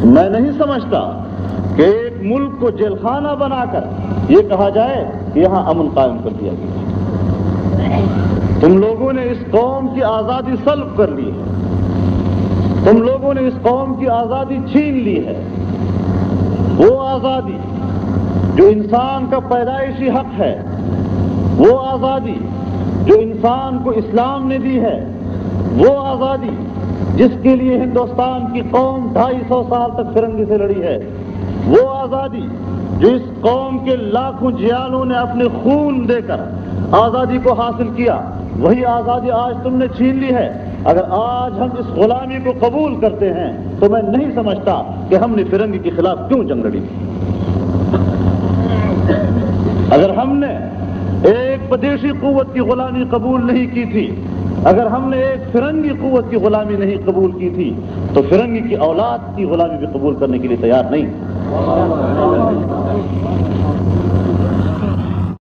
میں نہیں سمجھتا کہ ایک ملک کو جیل خانہ بنا کر یہ کہا جائے کہ یہاں امن قائم کر دیا گیا۔ تم لوگوں نے اس قوم کی آزادی سلب کر لی ہے، تم لوگوں نے اس قوم کی آزادی چھین لی ہے، وہ آزادی جو انسان کا پیدائشی حق ہے، وہ آزادی جو انسان کو اسلام نے دی ہے، وہ آزادی جس کے لیے ہندوستان کی قوم 250 سال تک فرنگی سے لڑی ہے، وہ آزادی جو اس قوم کے لاکھوں جیالوں نے اپنے خون دے کر آزادی کو حاصل کیا، وہی آزادی آج تم نے چھین لی ہے۔ اگر آج ہم اس غلامی کو قبول کرتے ہیں تو میں نہیں سمجھتا کہ ہم نے فرنگی کے خلاف کیوں جنگ لڑی تھی۔ اگر ہم نے ایک بدیشی قوت کی غلامی قبول نہیں کی تھی، اگر ہم نے ایک فرنگی قوت کی غلامی نہیں قبول کی تھی، تو فرنگی کی اولاد کی غلامی بھی قبول کرنے کے لیے تیار نہیں۔